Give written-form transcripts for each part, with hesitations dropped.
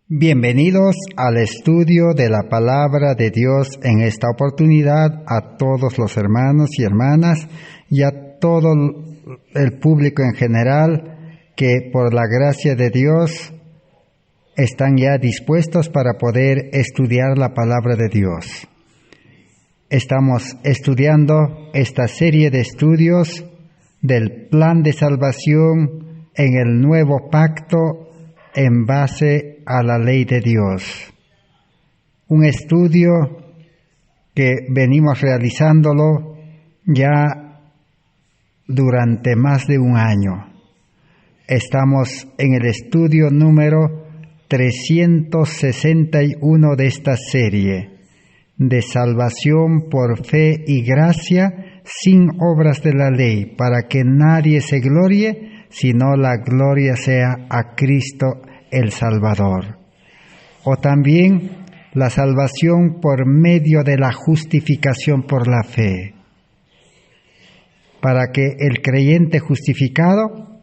Bienvenidos al estudio de la Palabra de Dios. En esta oportunidad a todos los hermanos y hermanas y a todo el público en general que por la gracia de Dios están ya dispuestos para poder estudiar la Palabra de Dios. Estamos estudiando esta serie de estudios del plan de salvación en el nuevo pacto en base a la ley de Dios. Un estudio que venimos realizándolo ya durante más de un año. Estamos en el estudio número 361 de esta serie, de salvación por fe y gracia sin obras de la ley, para que nadie se glorie, sino la gloria sea a Cristo el Salvador. O también la salvación por medio de la justificación por la fe, para que el creyente justificado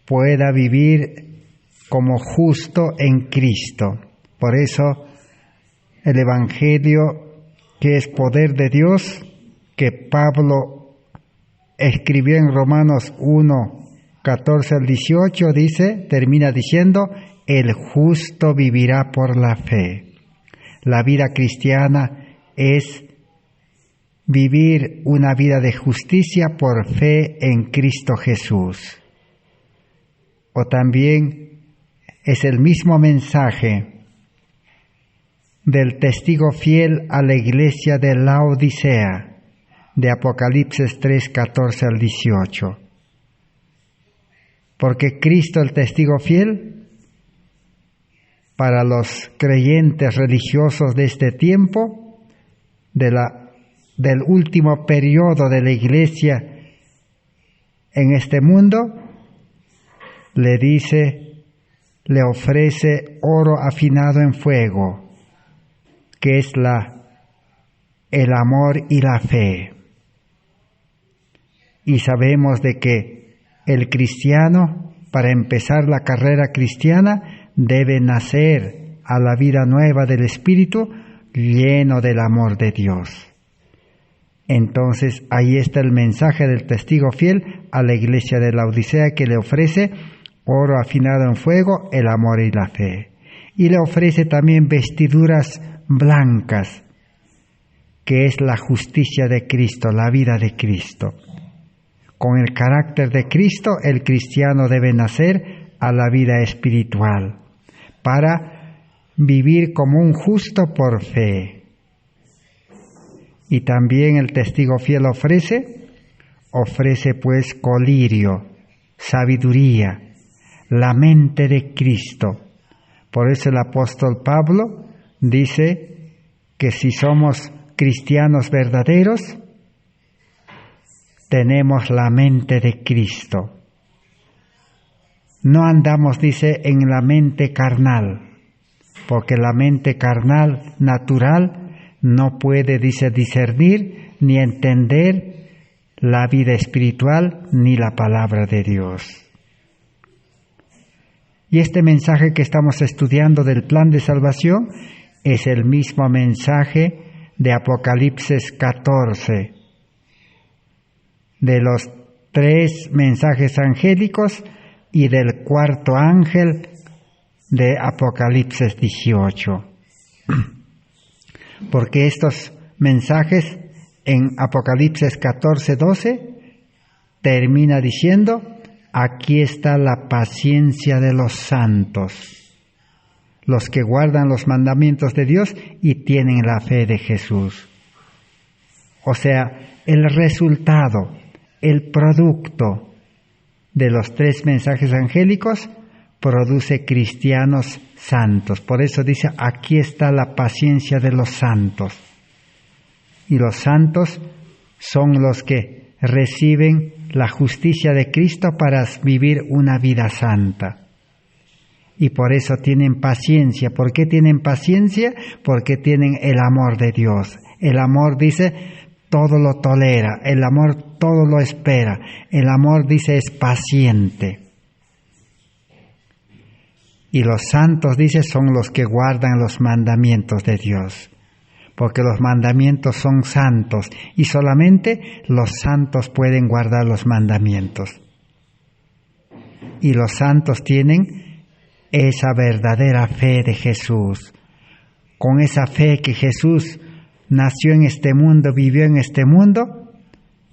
pueda vivir como justo en Cristo. Por eso el Evangelio, que es poder de Dios, que Pablo escribió en Romanos 1, 14 al 18, termina diciendo: el justo vivirá por la fe. La vida cristiana es vivir una vida de justicia por fe en Cristo Jesús. O también es el mismo mensaje del testigo fiel a la iglesia de Laodicea, de Apocalipsis 3, 14 al 18. Porque Cristo, el testigo fiel, para los creyentes religiosos de este tiempo, del último periodo de la iglesia en este mundo, le ofrece oro afinado en fuego, que es el amor y la fe. Y sabemos de que el cristiano, para empezar la carrera cristiana, debe nacer a la vida nueva del Espíritu, lleno del amor de Dios. Entonces, ahí está el mensaje del testigo fiel a la iglesia de Laodicea, que le ofrece oro afinado en fuego, el amor y la fe. Y le ofrece también vestiduras blancas, que es la justicia de Cristo, la vida de Cristo. Con el carácter de Cristo, el cristiano debe nacer a la vida espiritual para vivir como un justo por fe. Y también el testigo fiel ofrece pues colirio, sabiduría, la mente de Cristo. Por eso el apóstol Pablo dice que si somos cristianos verdaderos, tenemos la mente de Cristo. No andamos, en la mente carnal, porque la mente carnal, natural, no puede, discernir ni entender la vida espiritual ni la palabra de Dios. Y este mensaje que estamos estudiando del plan de salvación es el mismo mensaje de Apocalipsis 14, de los 3 mensajes angélicos y del 4º ángel de Apocalipsis 18. Porque estos mensajes en Apocalipsis 14, 12 termina diciendo: aquí está la paciencia de los santos, los que guardan los mandamientos de Dios y tienen la fe de Jesús. O sea, el resultado, el producto de los 3 mensajes angélicos produce cristianos santos. Por eso dice: aquí está la paciencia de los santos. Y los santos son los que reciben la justicia de Cristo para vivir una vida santa. Y por eso tienen paciencia. ¿Por qué tienen paciencia? Porque tienen el amor de Dios. El amor, todo lo tolera. El amor todo lo espera. El amor, es paciente. Y los santos, dice, son los que guardan los mandamientos de Dios. Porque los mandamientos son santos y solamente los santos pueden guardar los mandamientos. Y los santos tienen esa verdadera fe de Jesús. Con esa fe que Jesús nació en este mundo, vivió en este mundo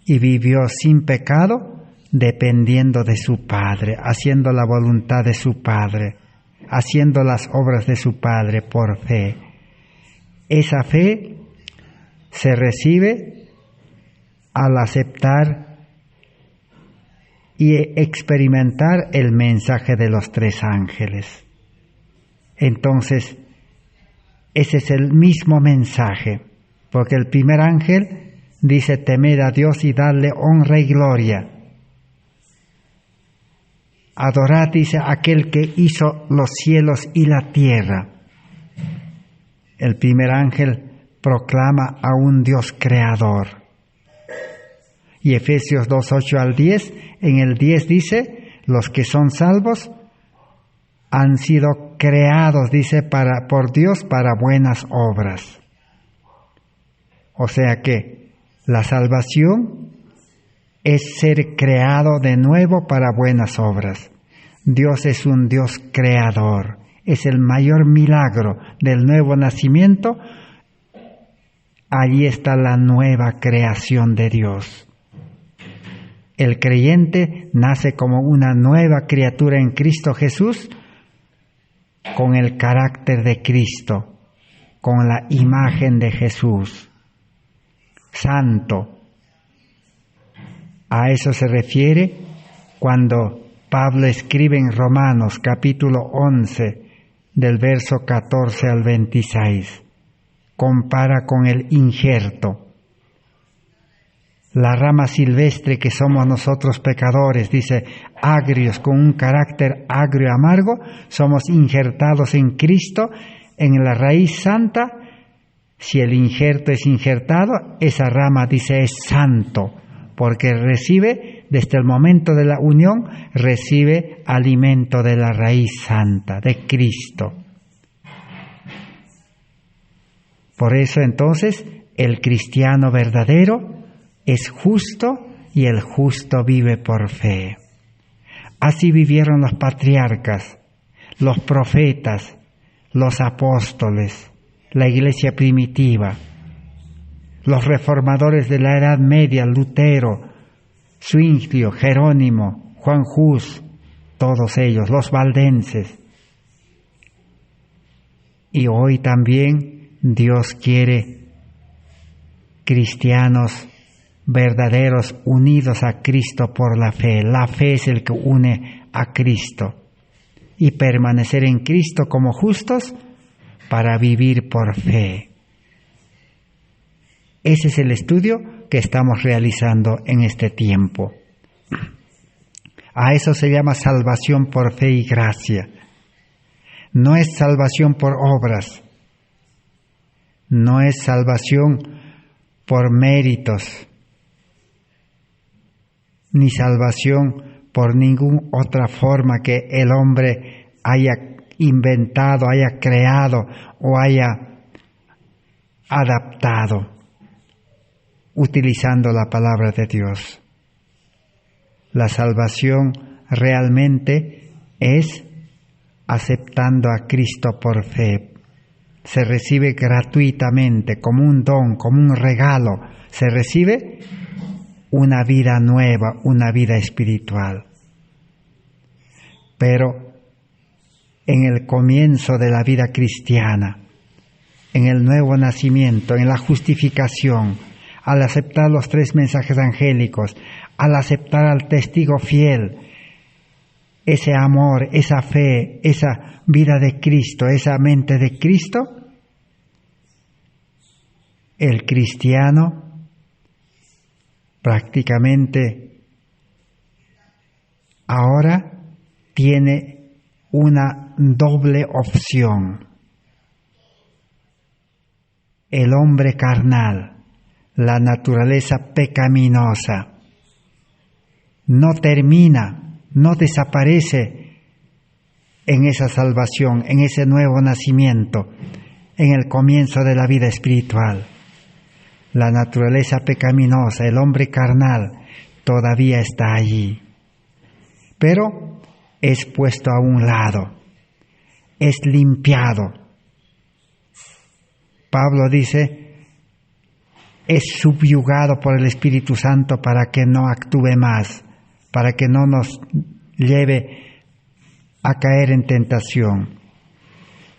y vivió sin pecado, dependiendo de su Padre, haciendo la voluntad de su Padre, haciendo las obras de su Padre por fe. Esa fe se recibe al aceptar y experimentar el mensaje de los 3 ángeles. Entonces, ese es el mismo mensaje, porque el primer ángel dice: temed a Dios y darle honra y gloria. Adorad, dice, aquel que hizo los cielos y la tierra. El primer ángel proclama a un Dios creador. Y Efesios 2, 8 al 10, en el 10 dice: los que son salvos han sido creados, dice, por Dios para buenas obras. O sea que la salvación es ser creado de nuevo para buenas obras. Dios es un Dios creador. Es el mayor milagro del nuevo nacimiento. Allí está la nueva creación de Dios. El creyente nace como una nueva criatura en Cristo Jesús, con el carácter de Cristo, con la imagen de Jesús. Santo. A eso se refiere cuando Pablo escribe en Romanos capítulo 11, del verso 14 al 26. Compara con el injerto. La rama silvestre que somos nosotros pecadores, dice, agrios, con un carácter agrio amargo, somos injertados en Cristo, en la raíz santa. Si el injerto es injertado, esa rama, dice, es santo, porque recibe, desde el momento de la unión, recibe alimento de la raíz santa, de Cristo. Por eso entonces, el cristiano verdadero es justo y el justo vive por fe. Así vivieron los patriarcas, los profetas, los apóstoles, la iglesia primitiva, los reformadores de la Edad Media, Lutero, Zwinglio, Jerónimo, Juan Hus, todos ellos, los valdenses. Y hoy también Dios quiere cristianos verdaderos unidos a Cristo por la fe. La fe es el que une a Cristo. Y permanecer en Cristo como justos para vivir por fe. Ese es el estudio que estamos realizando en este tiempo. A eso se llama salvación por fe y gracia. No es salvación por obras. No es salvación por méritos, ni salvación por ninguna otra forma que el hombre haya inventado, haya creado o haya adaptado, utilizando la palabra de Dios. La salvación realmente es aceptando a Cristo por fe. Se recibe gratuitamente, como un don, como un regalo. Se recibe una vida nueva, una vida espiritual. Pero en el comienzo de la vida cristiana, en el nuevo nacimiento, en la justificación, al aceptar los 3 mensajes angélicos, al aceptar al testigo fiel, ese amor, esa fe, esa vida de Cristo, esa mente de Cristo, el cristiano prácticamente ahora tiene una doble opción. El hombre carnal, la naturaleza pecaminosa, no termina, no desaparece en esa salvación, en ese nuevo nacimiento, en el comienzo de la vida espiritual. La naturaleza pecaminosa, el hombre carnal, todavía está allí, pero es puesto a un lado, es limpiado. Pablo dice, es subyugado por el Espíritu Santo para que no actúe más, para que no nos lleve a caer en tentación.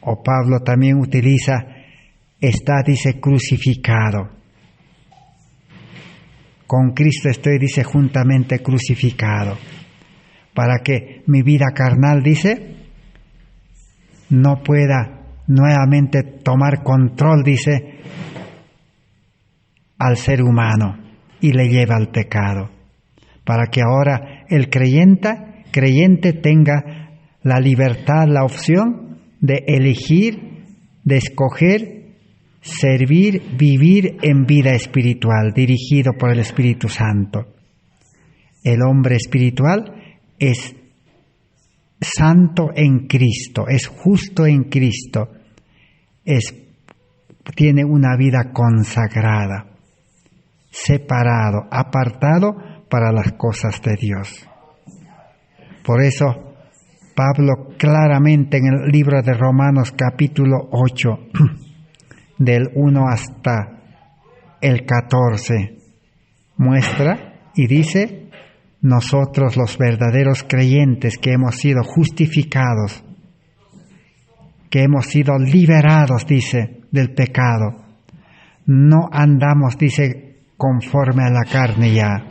O Pablo también utiliza, está, dice, crucificado. Con Cristo estoy, dice, juntamente crucificado, para que mi vida carnal, dice, no pueda nuevamente tomar control, dice, al ser humano y le lleve al pecado, para que ahora el creyente tenga la libertad, la opción de elegir, de escoger, servir, vivir en vida espiritual, dirigido por el Espíritu Santo. El hombre espiritual es santo en Cristo, es justo en Cristo, tiene una vida consagrada, separado, apartado para las cosas de Dios. Por eso, Pablo claramente en el libro de Romanos capítulo 8, del 1 hasta el 14, muestra y dice, nosotros los verdaderos creyentes que hemos sido justificados, que hemos sido liberados, dice, del pecado, no andamos, dice, conforme a la carne ya,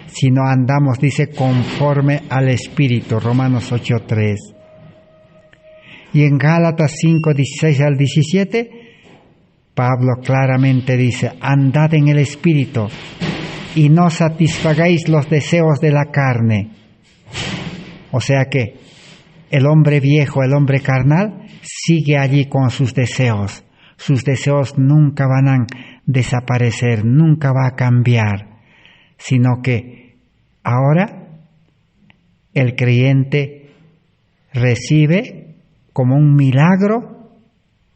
sino andamos, dice, conforme al Espíritu, Romanos 8:3. Y en Gálatas 5:16 al 17, Pablo claramente dice, andad en el Espíritu y no satisfagáis los deseos de la carne. O sea que el hombre viejo, el hombre carnal, sigue allí con sus deseos. Sus deseos nunca van a desaparecer, nunca va a cambiar, sino que ahora el creyente recibe como un milagro,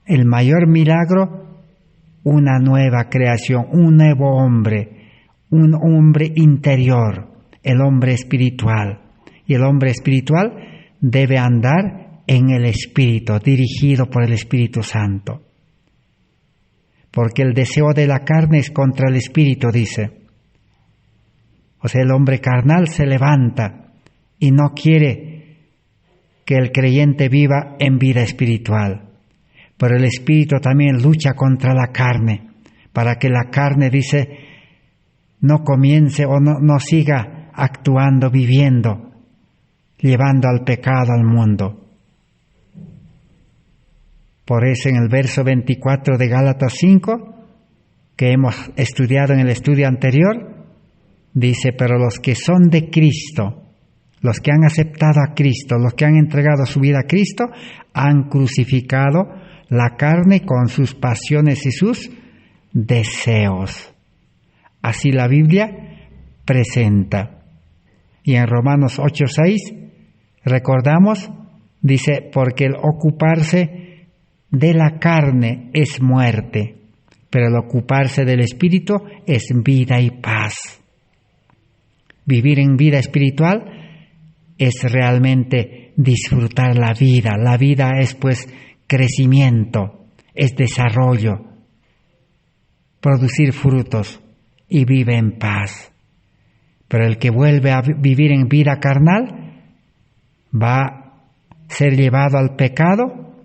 el mayor milagro, una nueva creación, un nuevo hombre, un hombre interior, el hombre espiritual. Y el hombre espiritual debe andar en el Espíritu, dirigido por el Espíritu Santo. Porque el deseo de la carne es contra el Espíritu, dice. O sea, el hombre carnal se levanta y no quiere que el creyente viva en vida espiritual. Pero el Espíritu también lucha contra la carne, para que la carne, dice, no comience o no siga actuando, viviendo, llevando al pecado al mundo. Por eso en el verso 24 de Gálatas 5, que hemos estudiado en el estudio anterior, dice, pero los que son de Cristo, los que han aceptado a Cristo, los que han entregado su vida a Cristo, han crucificado la carne con sus pasiones y sus deseos. Así la Biblia presenta. Y en Romanos 8:6 recordamos, dice, porque el ocuparse de la carne es muerte, pero el ocuparse del Espíritu es vida y paz. Vivir en vida espiritual es realmente disfrutar la vida. La vida es pues crecimiento, es desarrollo, producir frutos y vive en paz. Pero el que vuelve a vivir en vida carnal va a ser llevado al pecado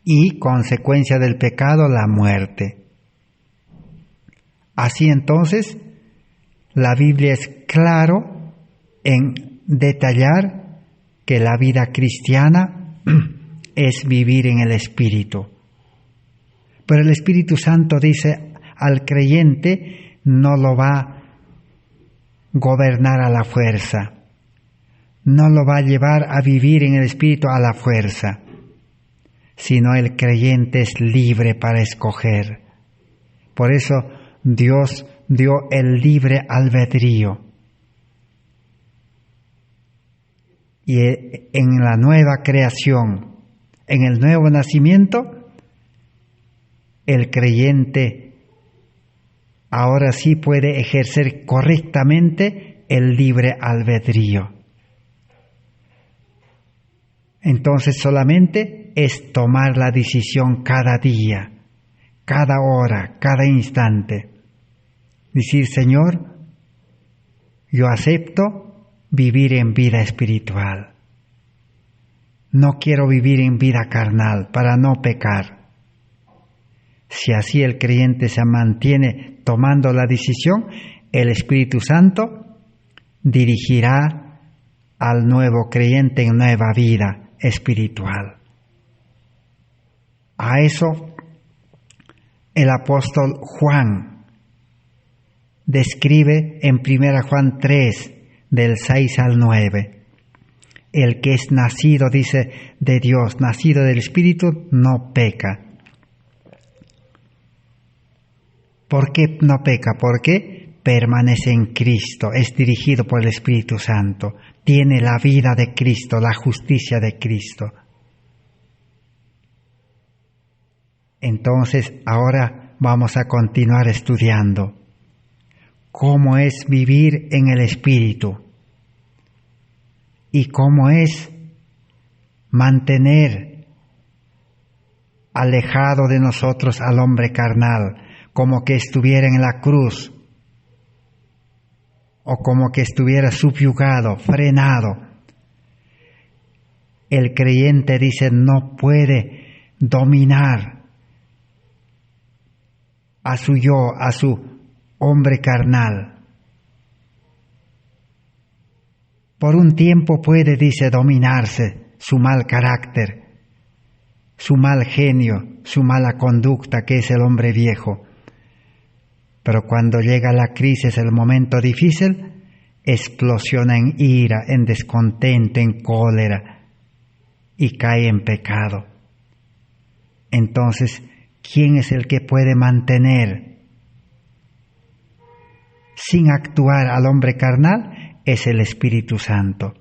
y consecuencia del pecado la muerte. Así entonces, la Biblia es claro en detallar que la vida cristiana es vivir en el Espíritu. Pero el Espíritu Santo dice al creyente no lo va a gobernar a la fuerza, no lo va a llevar a vivir en el Espíritu a la fuerza, sino el creyente es libre para escoger. Por eso Dios dio el libre albedrío. Y en la nueva creación, en el nuevo nacimiento, el creyente ahora sí puede ejercer correctamente el libre albedrío. Entonces solamente es tomar la decisión cada día, cada hora, cada instante. Decir, Señor, yo acepto vivir en vida espiritual. No quiero vivir en vida carnal para no pecar. Si así el creyente se mantiene tomando la decisión, el Espíritu Santo dirigirá al nuevo creyente en nueva vida espiritual. A eso el apóstol Juan describe en 1 Juan 3, del 6 al 9. El que es nacido, dice, de Dios, nacido del Espíritu, no peca. ¿Por qué no peca? Porque permanece en Cristo, es dirigido por el Espíritu Santo, tiene la vida de Cristo, la justicia de Cristo. Entonces, ahora vamos a continuar estudiando cómo es vivir en el Espíritu y cómo es mantener alejado de nosotros al hombre carnal, como que estuviera en la cruz o como que estuviera subyugado, frenado. El creyente, dice, no puede dominar a su yo, a su hombre carnal. Por un tiempo puede, dice, dominarse su mal carácter, su mal genio, su mala conducta, que es el hombre viejo. Pero cuando llega la crisis, el momento difícil, explosiona en ira, en descontento, en cólera y cae en pecado. Entonces, ¿quién es el que puede mantener sin actuar al hombre carnal? Es el Espíritu Santo.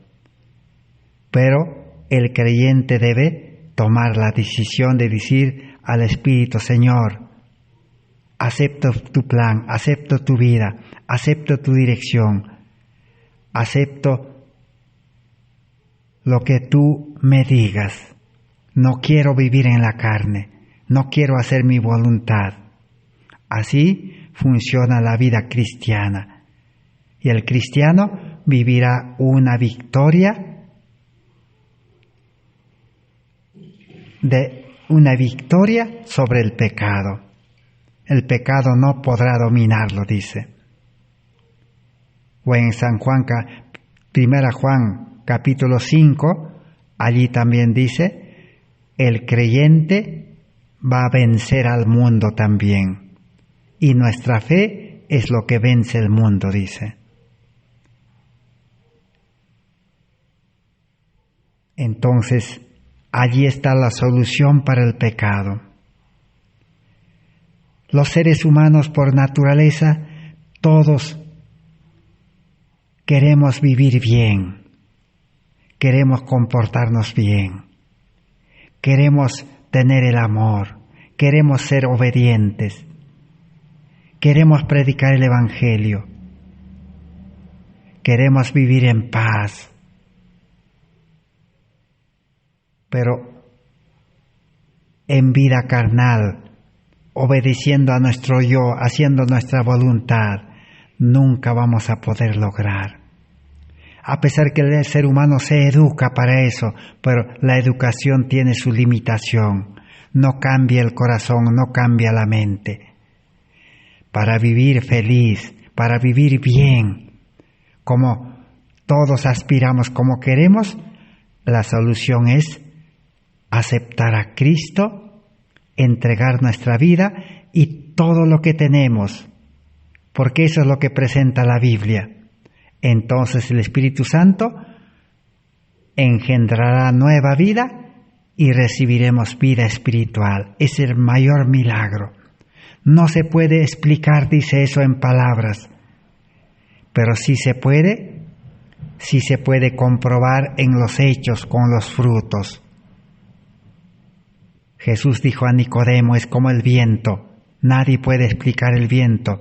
Pero el creyente debe tomar la decisión de decir al Espíritu, Señor, acepto tu plan, acepto tu vida, acepto tu dirección, acepto lo que tú me digas. No quiero vivir en la carne, no quiero hacer mi voluntad. Así funciona la vida cristiana. Y el cristiano vivirá una victoria sobre el pecado. El pecado no podrá dominarlo, dice. O en San Juan, 1 Juan capítulo 5, allí también dice, el creyente va a vencer al mundo también. Y nuestra fe es lo que vence el mundo, dice. Entonces, allí está la solución para el pecado. Los seres humanos por naturaleza, todos queremos vivir bien, queremos comportarnos bien, queremos tener el amor, queremos ser obedientes, queremos predicar el Evangelio, queremos vivir en paz. Pero en vida carnal, obedeciendo a nuestro yo, haciendo nuestra voluntad, nunca vamos a poder lograr. A pesar que el ser humano se educa para eso, pero la educación tiene su limitación. No cambia el corazón, no cambia la mente. Para vivir feliz, para vivir bien, como todos aspiramos, como queremos, la solución es aceptar a Cristo, entregar nuestra vida y todo lo que tenemos, porque eso es lo que presenta la Biblia. Entonces el Espíritu Santo engendrará nueva vida y recibiremos vida espiritual. Es el mayor milagro. No se puede explicar, dice eso, en palabras, pero sí se puede sí se puede comprobar en los hechos con los frutos. Jesús dijo a Nicodemo, es como el viento. Nadie puede explicar el viento,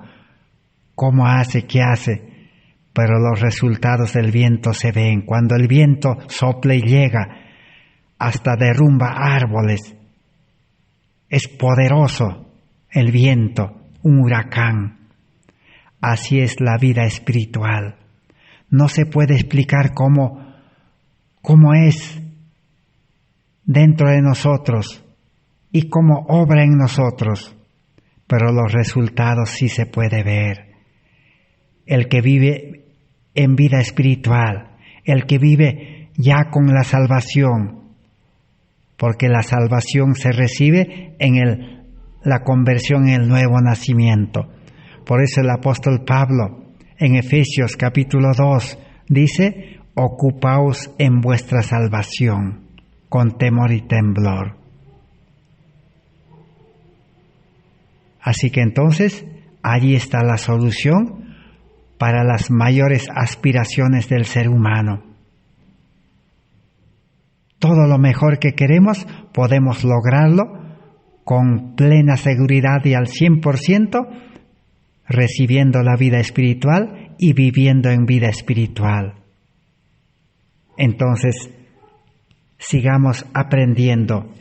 cómo hace, qué hace, pero los resultados del viento se ven. Cuando el viento sopla y llega, hasta derrumba árboles. Es poderoso el viento, un huracán. Así es la vida espiritual. No se puede explicar cómo es dentro de nosotros y cómo obra en nosotros, pero los resultados sí se puede ver. El que vive en vida espiritual, el que vive ya con la salvación, porque la salvación se recibe en la conversión, en el nuevo nacimiento. Por eso el apóstol Pablo en Efesios capítulo 2 dice, ocupaos en vuestra salvación con temor y temblor. Así que entonces allí está la solución para las mayores aspiraciones del ser humano. Todo lo mejor que queremos podemos lograrlo con plena seguridad y al 100%, recibiendo la vida espiritual y viviendo en vida espiritual. Entonces, sigamos aprendiendo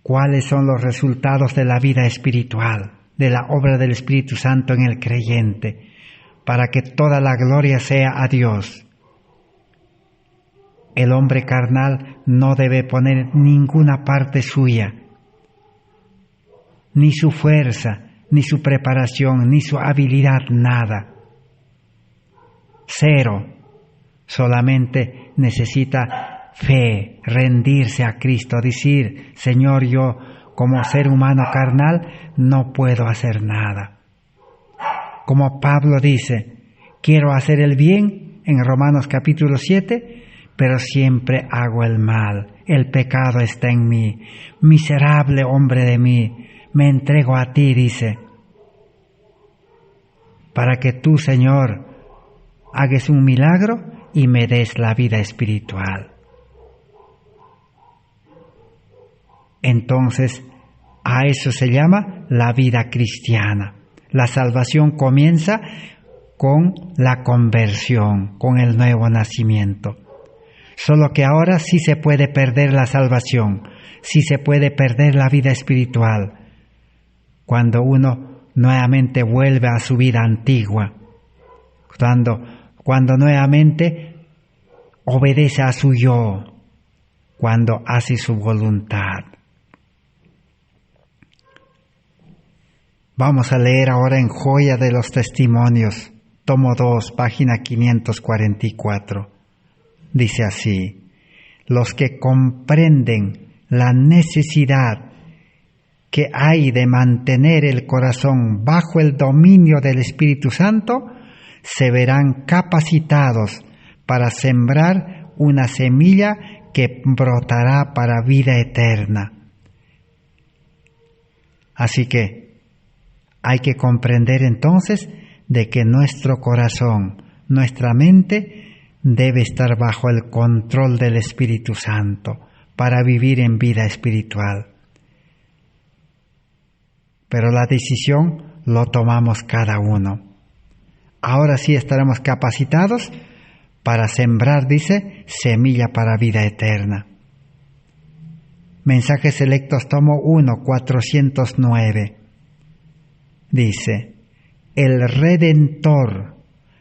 cuáles son los resultados de la vida espiritual, de la obra del Espíritu Santo en el creyente, para que toda la gloria sea a Dios. El hombre carnal no debe poner ninguna parte suya, ni su fuerza, ni su preparación, ni su habilidad, nada. Cero. Solamente necesita fe, rendirse a Cristo, decir, Señor, yo como ser humano carnal no puedo hacer nada. Como Pablo dice, quiero hacer el bien en Romanos capítulo 7, pero siempre hago el mal. El pecado está en mí. Miserable hombre de mí, me entrego a ti, dice, para que tú, Señor, hagas un milagro y me des la vida espiritual. Entonces, a eso se llama la vida cristiana. La salvación comienza con la conversión, con el nuevo nacimiento. Solo que ahora sí se puede perder la salvación, sí se puede perder la vida espiritual, cuando uno nuevamente vuelve a su vida antigua, cuando nuevamente obedece a su yo, cuando hace su voluntad. Vamos a leer ahora en Joya de los Testimonios, tomo 2, página 544. Dice así, los que comprenden la necesidad que hay de mantener el corazón bajo el dominio del Espíritu Santo, se verán capacitados para sembrar una semilla que brotará para vida eterna. Así que hay que comprender entonces de que nuestro corazón, nuestra mente, debe estar bajo el control del Espíritu Santo para vivir en vida espiritual. Pero la decisión lo tomamos cada uno. Ahora sí estaremos capacitados para sembrar, dice, semilla para vida eterna. Mensajes Selectos, tomo 1, 409. Dice, el Redentor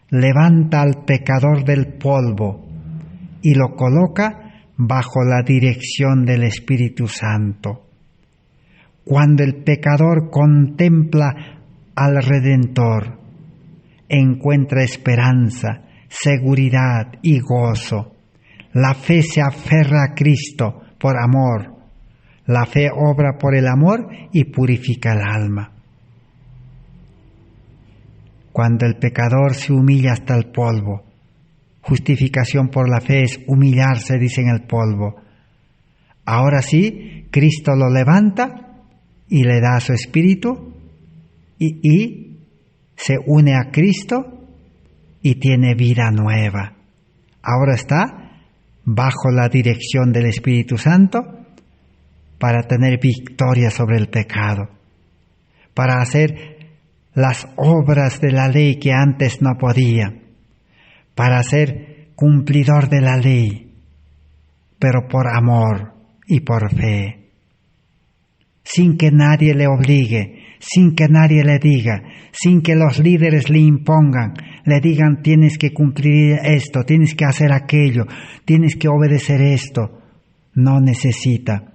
levanta al pecador del polvo y lo coloca bajo la dirección del Espíritu Santo. Cuando el pecador contempla al Redentor, encuentra esperanza, seguridad y gozo. La fe se aferra a Cristo por amor. La fe obra por el amor y purifica el alma. Cuando el pecador se humilla hasta el polvo, justificación por la fe es humillarse, dice, en el polvo. Ahora sí, Cristo lo levanta y le da su espíritu y se une a Cristo y tiene vida nueva. ahora está bajo la dirección del Espíritu Santo para tener victoria sobre el pecado, para hacer las obras de la ley que antes no podía, para ser cumplidor de la ley, pero por amor y por fe, sin que nadie le obligue, sin que nadie le diga, sin que los líderes le impongan, le digan tienes que cumplir esto, tienes que hacer aquello, tienes que obedecer esto. No necesita,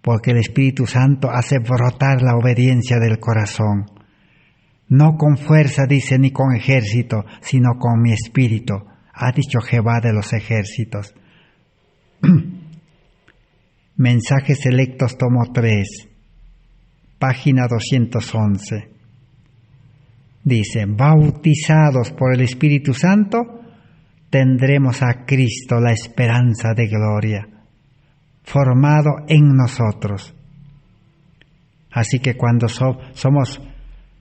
porque el Espíritu Santo hace brotar la obediencia del corazón. No con fuerza, dice, ni con ejército, sino con mi espíritu, ha dicho Jehová de los ejércitos. Mensajes Selectos, tomo 3, página 211. Dice, bautizados por el Espíritu Santo, tendremos a Cristo la esperanza de gloria, formado en nosotros. Así que cuando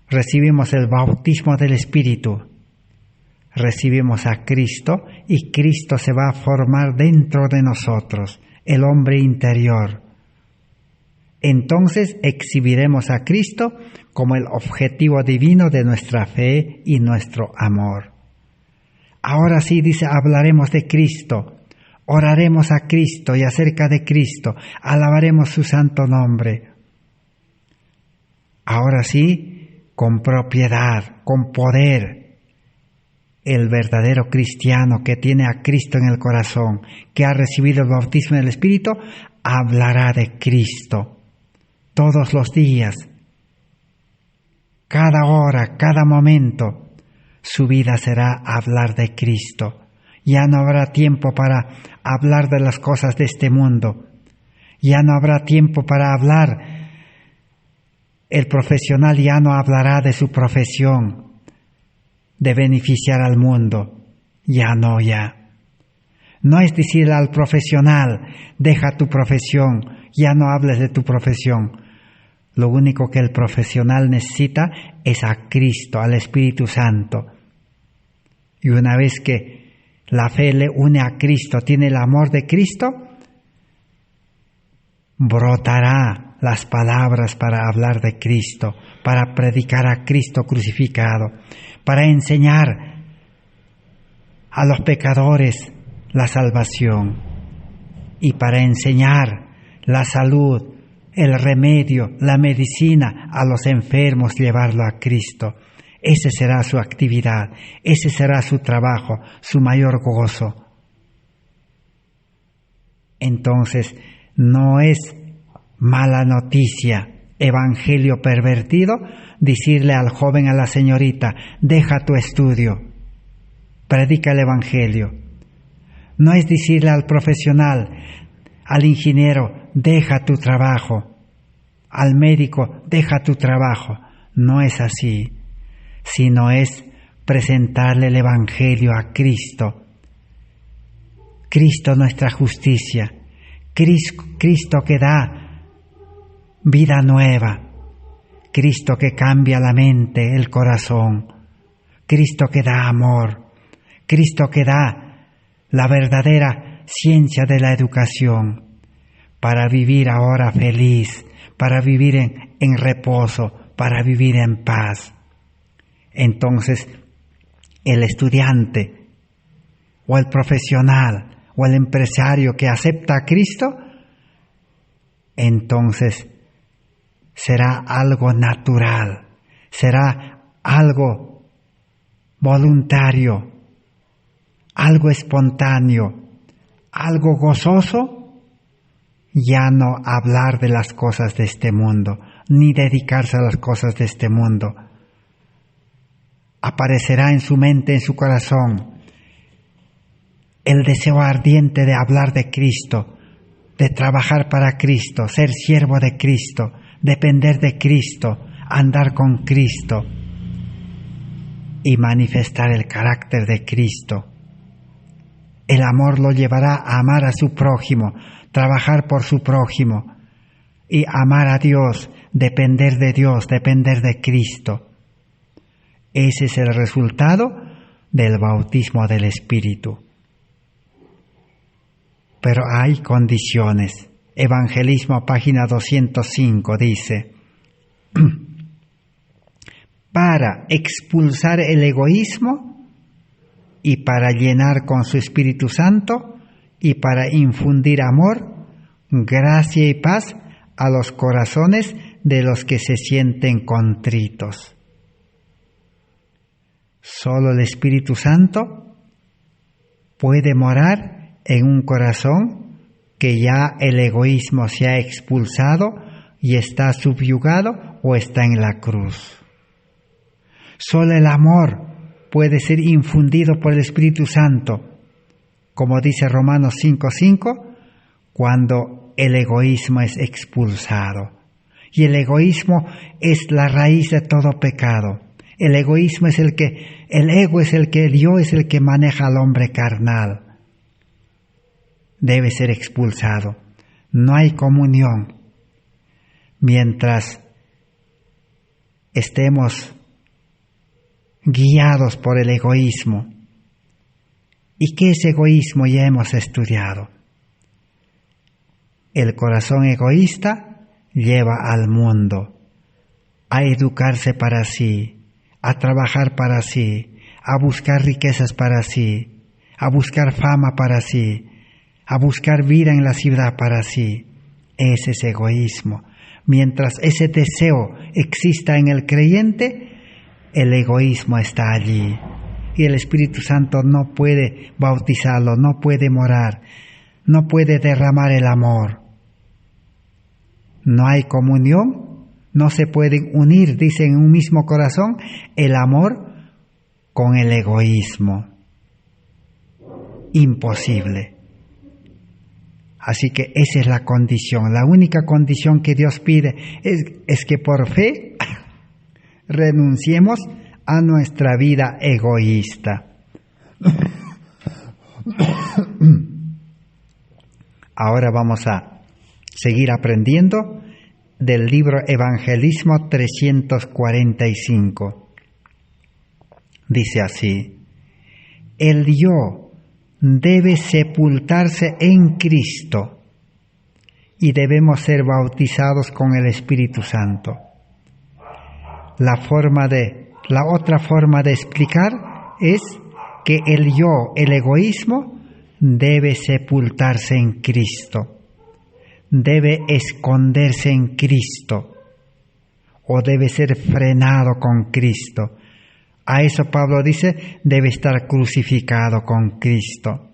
recibimos el bautismo del Espíritu, recibimos a Cristo y Cristo se va a formar dentro de nosotros, el hombre interior. Entonces exhibiremos a Cristo como el objetivo divino de nuestra fe y nuestro amor. Ahora sí, dice, hablaremos de Cristo, oraremos a Cristo y acerca de Cristo, alabaremos su santo nombre. Ahora sí, con propiedad, con poder, el verdadero cristiano que tiene a Cristo en el corazón, que ha recibido el bautismo del Espíritu, hablará de Cristo todos los días, cada hora, cada momento. Su vida será hablar de Cristo. Ya no habrá tiempo para hablar de las cosas de este mundo. Ya no habrá tiempo para hablar. El profesional ya no hablará de su profesión, de beneficiar al mundo. Ya no, ya. No es decirle al profesional, deja tu profesión, ya no hables de tu profesión. Lo único que el profesional necesita es a Cristo, al Espíritu Santo. Y una vez que la fe le une a Cristo, tiene el amor de Cristo, brotará las palabras para hablar de Cristo, para predicar a Cristo crucificado, para enseñar a los pecadores la salvación y para enseñar la salud, el remedio, la medicina a los enfermos, llevarlo a Cristo. Ese será su actividad, ese será su trabajo, su mayor gozo. Entonces, no es mala noticia, evangelio pervertido, decirle al joven, a la señorita, deja tu estudio, predica el evangelio. No es decirle al profesional, al ingeniero, deja tu trabajo, al médico, deja tu trabajo. No es así, sino es presentarle el evangelio a Cristo. Cristo nuestra justicia, Cristo que da vida nueva, Cristo que cambia la mente, el corazón, Cristo que da amor, Cristo que da la verdadera ciencia de la educación para vivir ahora feliz, para vivir en reposo, para vivir en paz. Entonces, el estudiante o el profesional o el empresario que acepta a Cristo, entonces será algo natural, será algo voluntario, algo espontáneo, algo gozoso. Ya no hablar de las cosas de este mundo, ni dedicarse a las cosas de este mundo. Aparecerá en su mente, en su corazón, el deseo ardiente de hablar de Cristo, de trabajar para Cristo, ser siervo de Cristo, depender de Cristo, andar con Cristo y manifestar el carácter de Cristo. El amor lo llevará a amar a su prójimo, trabajar por su prójimo y amar a Dios, depender de Dios, depender de Cristo. Ese es el resultado del bautismo del Espíritu. pero hay condiciones. Evangelismo, página 205, dice: para expulsar el egoísmo y para llenar con su Espíritu Santo y para infundir amor, gracia y paz a los corazones de los que se sienten contritos. Solo el Espíritu Santo puede morar en un corazón que ya el egoísmo se ha expulsado y está subyugado o está en la cruz. Solo el amor puede ser infundido por el Espíritu Santo, como dice Romanos 5:5, cuando el egoísmo es expulsado. Y el egoísmo es la raíz de todo pecado. El egoísmo es el ego es el que, Dios es el que maneja al hombre carnal. Debe ser expulsado. No hay comunión mientras estemos guiados por el egoísmo. ¿Y qué es egoísmo? Ya hemos estudiado. El corazón egoísta lleva al mundo a educarse para sí, a trabajar para sí, a buscar riquezas para sí, a buscar fama para sí, a buscar vida en la ciudad para sí. Ese es egoísmo. Mientras ese deseo exista en el creyente, el egoísmo está allí. Y el Espíritu Santo no puede bautizarlo, no puede morar, no puede derramar el amor. No hay comunión, no se pueden unir, dice, en un mismo corazón, el amor con el egoísmo. Imposible. Así que esa es la condición. La única condición que Dios pide es que por fe renunciemos a nuestra vida egoísta. Ahora vamos a seguir aprendiendo del libro Evangelismo 345. Dice así: el yo debe sepultarse en Cristo y debemos ser bautizados con el Espíritu Santo. La otra forma de explicar es que el yo, el egoísmo, debe sepultarse en Cristo, debe esconderse en Cristo o debe ser frenado con Cristo. A eso Pablo dice, debe estar crucificado con Cristo.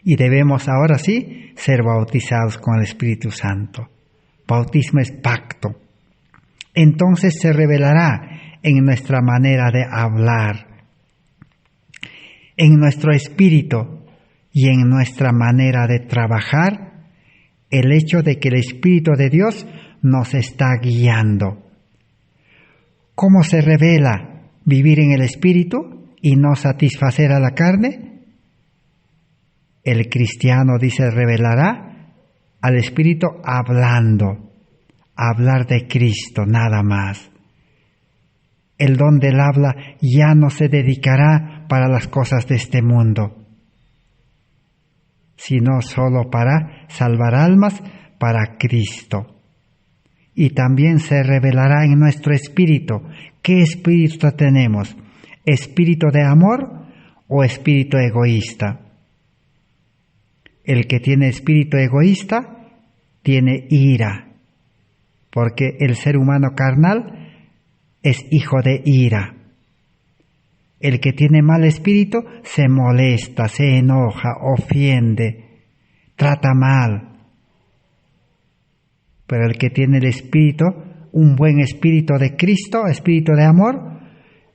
Y debemos ahora sí ser bautizados con el Espíritu Santo. Bautismo es pacto. Entonces se revelará en nuestra manera de hablar, en nuestro espíritu y en nuestra manera de trabajar, el hecho de que el Espíritu de Dios nos está guiando. ¿Cómo se revela vivir en el Espíritu y no satisfacer a la carne? El cristiano, dice, revelará al Espíritu hablando, hablar de Cristo, nada más. El don del habla ya no se dedicará para las cosas de este mundo, sino solo para salvar almas para Cristo. Y también se revelará en nuestro espíritu. ¿Qué espíritu tenemos? ¿Espíritu de amor o espíritu egoísta? El que tiene espíritu egoísta tiene ira, porque el ser humano carnal es hijo de ira. El que tiene mal espíritu se molesta, se enoja, ofende, trata mal. Pero el que tiene el espíritu, un buen espíritu de Cristo, espíritu de amor,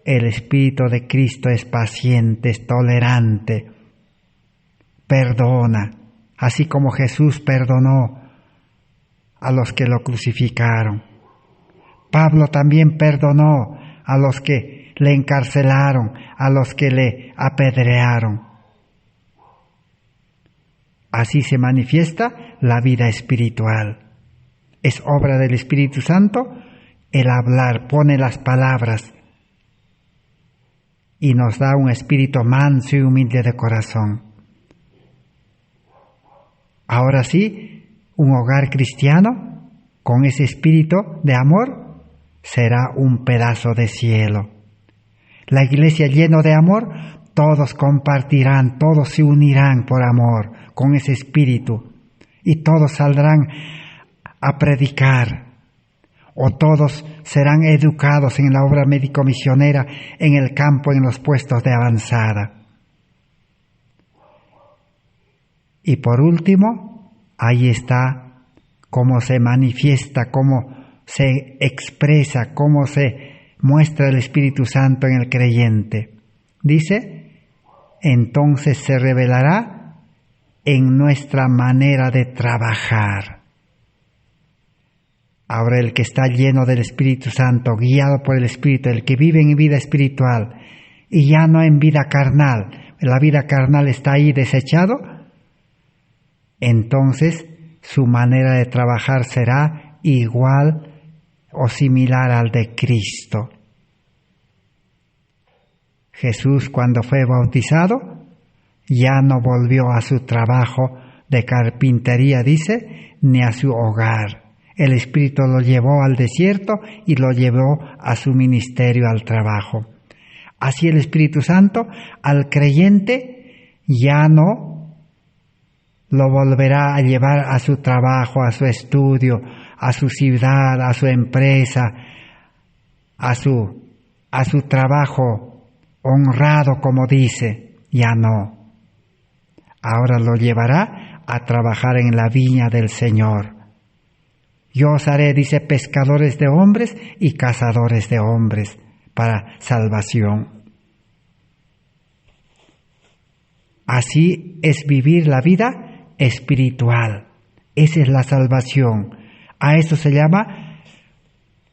el espíritu de Cristo es paciente, es tolerante, perdona, así como Jesús perdonó a los que lo crucificaron. Pablo también perdonó a los que le encarcelaron, a los que le apedrearon. Así se manifiesta la vida espiritual. Es obra del Espíritu Santo el hablar, pone las palabras y nos da un espíritu manso y humilde de corazón. Ahora sí, un hogar cristiano con ese espíritu de amor será un pedazo de cielo. La iglesia llena de amor, todos compartirán, todos se unirán por amor con ese espíritu y todos saldrán a predicar, o todos serán educados en la obra médico-misionera, en el campo, en los puestos de avanzada. Y por último, ahí está cómo se manifiesta, cómo se expresa, cómo se muestra el Espíritu Santo en el creyente. Dice, entonces se revelará en nuestra manera de trabajar. Ahora el que está lleno del Espíritu Santo, guiado por el Espíritu, el que vive en vida espiritual y ya no en vida carnal, la vida carnal está ahí desechado, entonces su manera de trabajar será igual o similar al de Cristo. Jesús, cuando fue bautizado, ya no volvió a su trabajo de carpintería, dice, ni a su hogar. El Espíritu lo llevó al desierto y lo llevó a su ministerio, al trabajo. Así el Espíritu Santo al creyente ya no lo volverá a llevar a su trabajo, a su estudio, a su ciudad, a su empresa, a su trabajo honrado, como dice, ya no. Ahora lo llevará a trabajar en la viña del Señor. Yo os haré, dice, pescadores de hombres y cazadores de hombres para salvación. Así es vivir la vida espiritual. Esa es la salvación. A eso se llama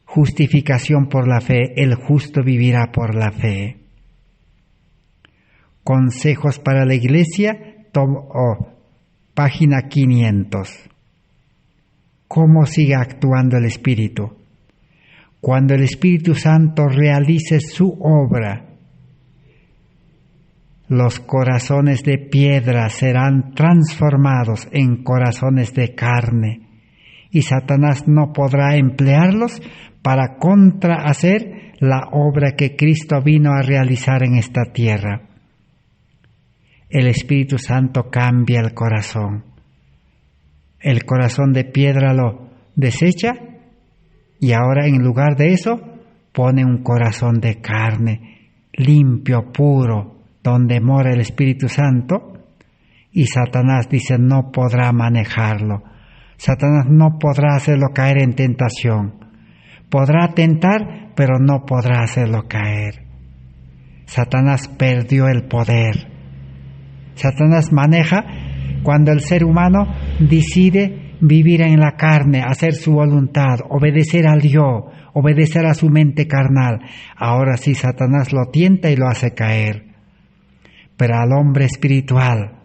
justificación por la fe. El justo vivirá por la fe. Consejos para la Iglesia, página 500. ¿Cómo sigue actuando el Espíritu? Cuando el Espíritu Santo realice su obra, los corazones de piedra serán transformados en corazones de carne, y Satanás no podrá emplearlos para contrahacer la obra que Cristo vino a realizar en esta tierra. El Espíritu Santo cambia el corazón. El corazón de piedra lo desecha y ahora en lugar de eso pone un corazón de carne, limpio, puro, donde mora el Espíritu Santo, y Satanás dice no podrá manejarlo. Satanás no podrá hacerlo caer en tentación. Podrá tentar, pero no podrá hacerlo caer. Satanás perdió el poder. Satanás maneja cuando el ser humano decide vivir en la carne, hacer su voluntad, obedecer al yo, obedecer a su mente carnal. Ahora sí, Satanás lo tienta y lo hace caer. Pero al hombre espiritual,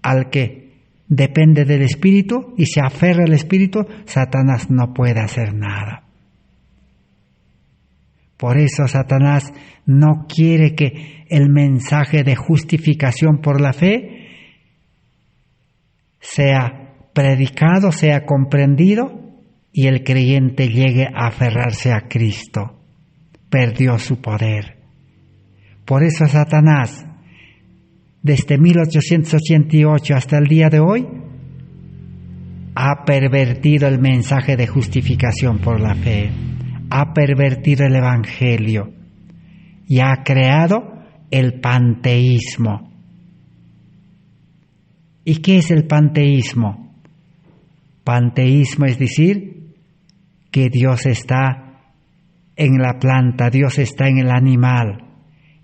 al que depende del Espíritu y se aferra al Espíritu, Satanás no puede hacer nada. Por eso Satanás no quiere que el mensaje de justificación por la fe sea predicado, sea comprendido y el creyente llegue a aferrarse a Cristo. Perdió su poder. Por eso Satanás, desde 1888 hasta el día de hoy, ha pervertido el mensaje de justificación por la fe, ha pervertido el Evangelio y ha creado el panteísmo. ¿Y qué es el panteísmo? Panteísmo es decir que Dios está en la planta, Dios está en el animal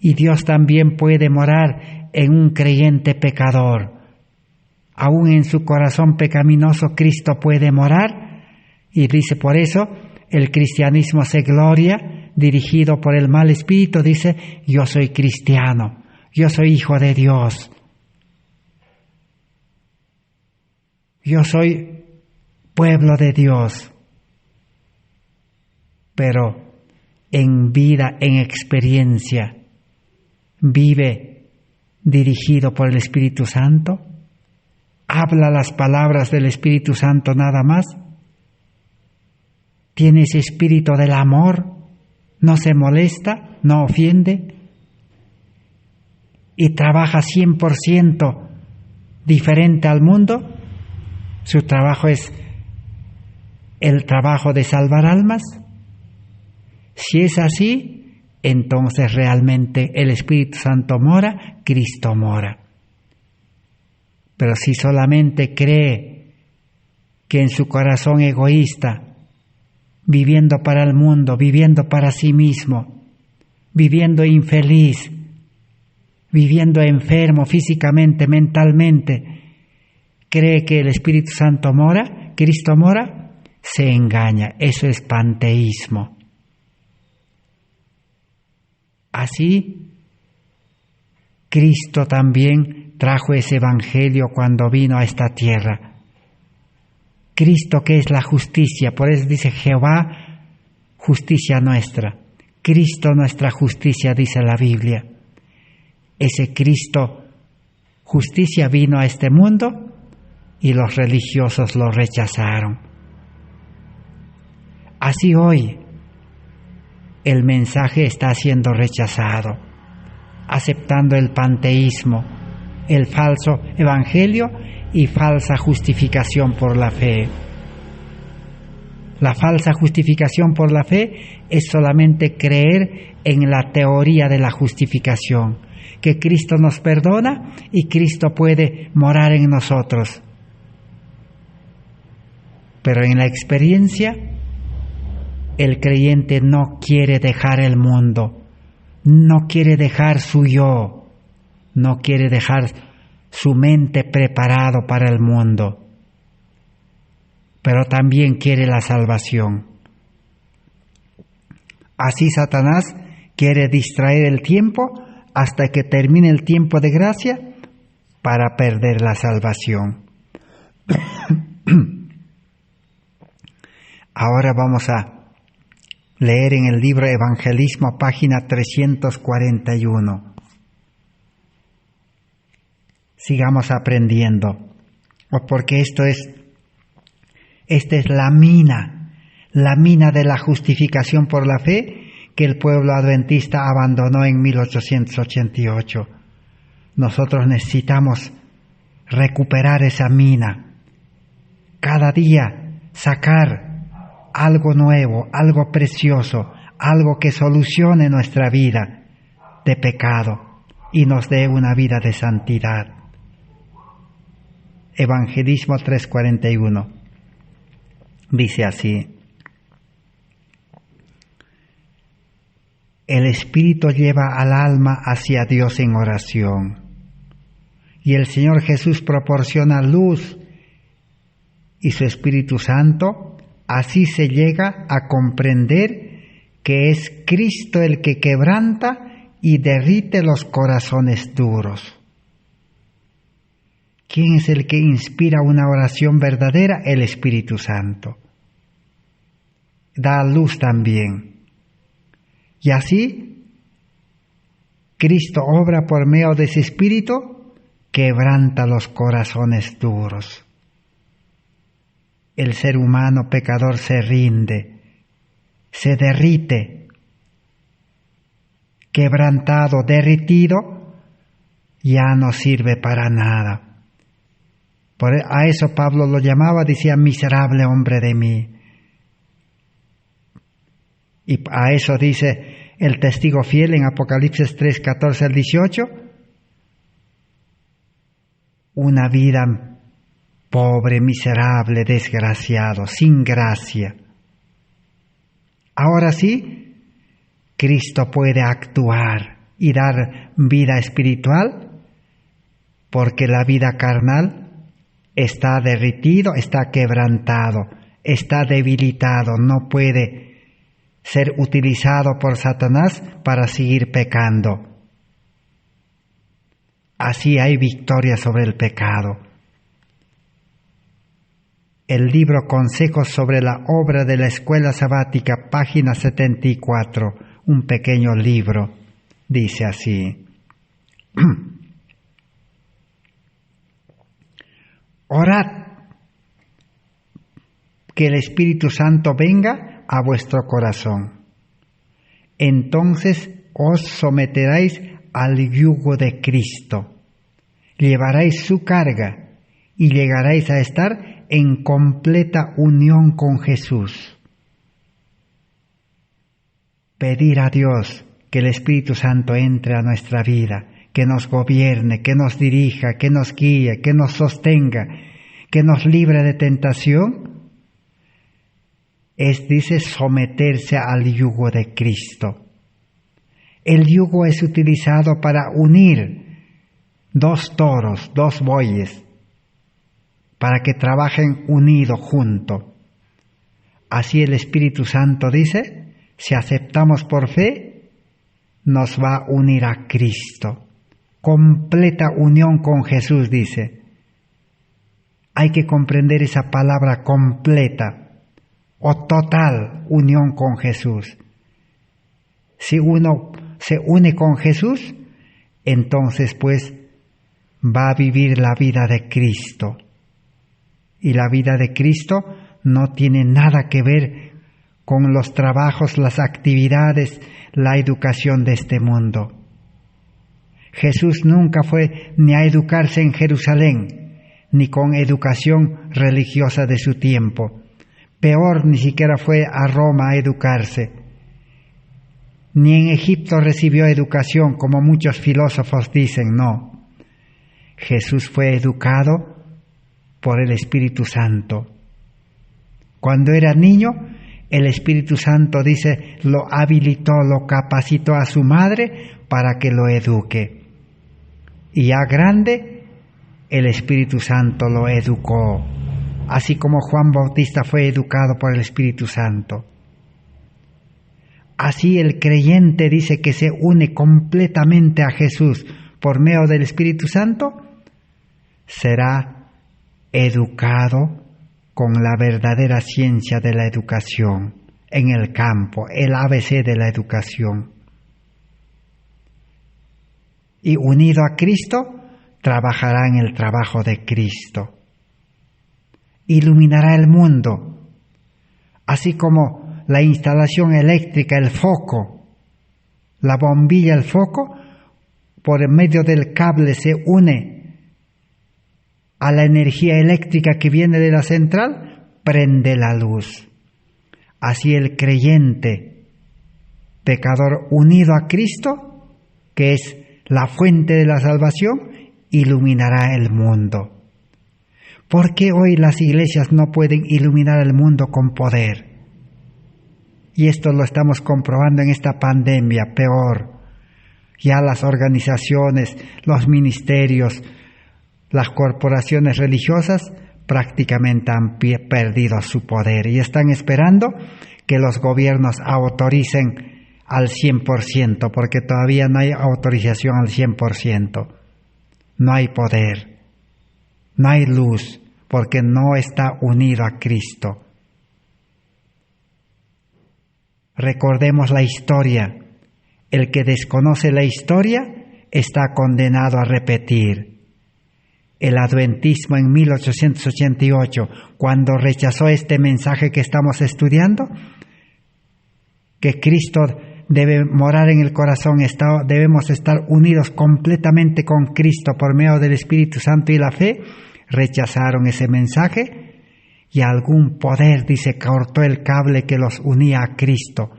y Dios también puede morar en un creyente pecador. Aún en su corazón pecaminoso Cristo puede morar y dice por eso el cristianismo se gloria, dirigido por el mal espíritu, dice yo soy cristiano, yo soy hijo de Dios. Yo soy pueblo de Dios, pero en vida, en experiencia, vive dirigido por el Espíritu Santo. ¿Habla las palabras del Espíritu Santo nada más? ¿Tiene ese espíritu del amor? ¿No se molesta? ¿No ofiende? ¿Y trabaja 100% diferente al mundo? ¿Su trabajo es el trabajo de salvar almas? Si es así, entonces realmente el Espíritu Santo mora, Cristo mora. Pero si solamente cree que en su corazón egoísta, viviendo para el mundo, viviendo para sí mismo, viviendo infeliz, viviendo enfermo físicamente, mentalmente, cree que el Espíritu Santo mora, Cristo mora, se engaña. Eso es panteísmo. Así, Cristo también trajo ese evangelio cuando vino a esta tierra. Cristo, que es la justicia, por eso dice Jehová, justicia nuestra. Cristo, nuestra justicia, dice la Biblia. Ese Cristo, justicia, vino a este mundo y los religiosos lo rechazaron. Así hoy, el mensaje está siendo rechazado, aceptando el panteísmo, el falso evangelio y falsa justificación por la fe. La falsa justificación por la fe es solamente creer en la teoría de la justificación, que Cristo nos perdona y Cristo puede morar en nosotros. Pero en la experiencia, el creyente no quiere dejar el mundo, no quiere dejar su yo, no quiere dejar su mente preparado para el mundo, pero también quiere la salvación. Así Satanás quiere distraer el tiempo hasta que termine el tiempo de gracia para perder la salvación. Ahora vamos a leer en el libro Evangelismo, página 341. Sigamos aprendiendo, porque esta es la mina de la justificación por la fe que el pueblo adventista abandonó en 1888. Nosotros necesitamos recuperar esa mina, cada día sacar algo nuevo, algo precioso, algo que solucione nuestra vida de pecado y nos dé una vida de santidad. Evangelismo 3:41 dice así: el Espíritu lleva al alma hacia Dios en oración, y el Señor Jesús proporciona luz y su Espíritu Santo. Así se llega a comprender que es Cristo el que quebranta y derrite los corazones duros. ¿Quién es el que inspira una oración verdadera? El Espíritu Santo. Da luz también. Y así, Cristo obra por medio de ese Espíritu, quebranta los corazones duros. El ser humano pecador se rinde, se derrite, quebrantado, derritido, ya no sirve para nada. A eso Pablo lo llamaba, decía, miserable hombre de mí. Y a eso dice el testigo fiel en Apocalipsis 3:14 al 18, una vida pobre, miserable, desgraciado, sin gracia. Ahora sí, Cristo puede actuar y dar vida espiritual, porque la vida carnal está derritido, está quebrantado, está debilitado, no puede ser utilizado por Satanás para seguir pecando. Así hay victoria sobre el pecado. El libro Consejos sobre la obra de la Escuela Sabática, página 74, un pequeño libro, dice así: orad que el Espíritu Santo venga a vuestro corazón. Entonces os someteréis al yugo de Cristo, llevaréis su carga y llegaréis a estar en completa unión con Jesús. Pedir a Dios que el Espíritu Santo entre a nuestra vida, que nos gobierne, que nos dirija, que nos guíe, que nos sostenga, que nos libre de tentación, dice, someterse al yugo de Cristo. El yugo es utilizado para unir dos toros, dos bueyes, para que trabajen unidos juntos. Así el Espíritu Santo dice, si aceptamos por fe, nos va a unir a Cristo. Completa unión con Jesús, dice. Hay que comprender esa palabra completa o total unión con Jesús. Si uno se une con Jesús, entonces pues va a vivir la vida de Cristo. Y la vida de Cristo no tiene nada que ver con los trabajos, las actividades, la educación de este mundo. Jesús nunca fue ni a educarse en Jerusalén, ni con educación religiosa de su tiempo. Peor, ni siquiera fue a Roma a educarse. Ni en Egipto recibió educación, como muchos filósofos dicen, no. Jesús fue educado por el Espíritu Santo. Cuando era niño, el Espíritu Santo, dice, lo habilitó, lo capacitó a su madre para que lo eduque. Y ya grande, el Espíritu Santo lo educó, así como Juan Bautista fue educado por el Espíritu Santo. Así el creyente, dice, que se une completamente a Jesús por medio del Espíritu Santo, será educado con la verdadera ciencia de la educación en el campo, el ABC de la educación. Y unido a Cristo, trabajará en el trabajo de Cristo. Iluminará el mundo, así como la instalación eléctrica, el foco, la bombilla, el foco, por medio del cable se une a la energía eléctrica que viene de la central, prende la luz. Así el creyente, pecador unido a Cristo, que es la fuente de la salvación, iluminará el mundo. ¿Por qué hoy las iglesias no pueden iluminar el mundo con poder? Y esto lo estamos comprobando en esta pandemia, peor. Ya las organizaciones, los ministerios, las corporaciones religiosas prácticamente han perdido su poder y están esperando que los gobiernos autoricen al 100%, porque todavía no hay autorización al 100%. No hay poder, no hay luz, porque no está unido a Cristo. Recordemos la historia. El que desconoce la historia está condenado a repetir. El adventismo en 1888, cuando rechazó este mensaje que estamos estudiando, que Cristo debe morar en el corazón, debemos estar unidos completamente con Cristo por medio del Espíritu Santo y la fe, rechazaron ese mensaje y algún poder, dice, cortó el cable que los unía a Cristo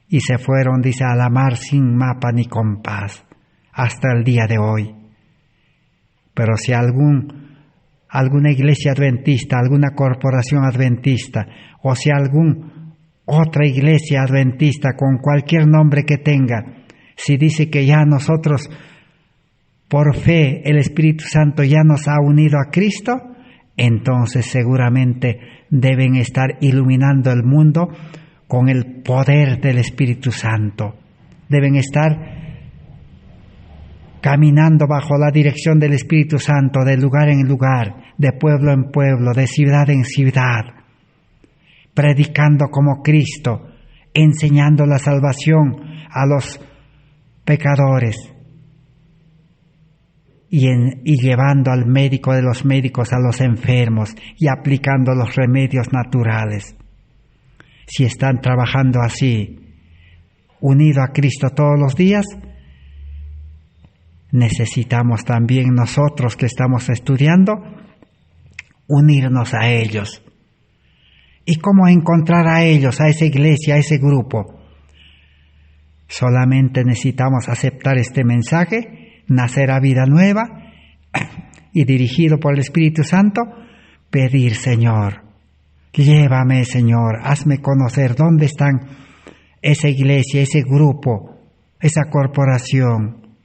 y se fueron, dice, a la mar sin mapa ni compás hasta el día de hoy. Pero si alguna iglesia adventista, alguna corporación adventista, o si otra iglesia adventista con cualquier nombre que tenga, si dice que ya nosotros, por fe, el Espíritu Santo ya nos ha unido a Cristo, entonces seguramente deben estar iluminando el mundo con el poder del Espíritu Santo. Deben estar caminando bajo la dirección del Espíritu Santo, de lugar en lugar, de pueblo en pueblo, de ciudad en ciudad, predicando como Cristo, enseñando la salvación a los pecadores. y llevando al médico de los médicos a los enfermos y aplicando los remedios naturales. Si están trabajando así, unido a Cristo todos los días, necesitamos también nosotros que estamos estudiando unirnos a ellos. ¿Y cómo encontrar a ellos, a esa iglesia, a ese grupo? Solamente necesitamos aceptar este mensaje, nacer a vida nueva y dirigido por el Espíritu Santo, pedir: Señor, llévame, Señor, hazme conocer dónde están esa iglesia, ese grupo, esa corporación.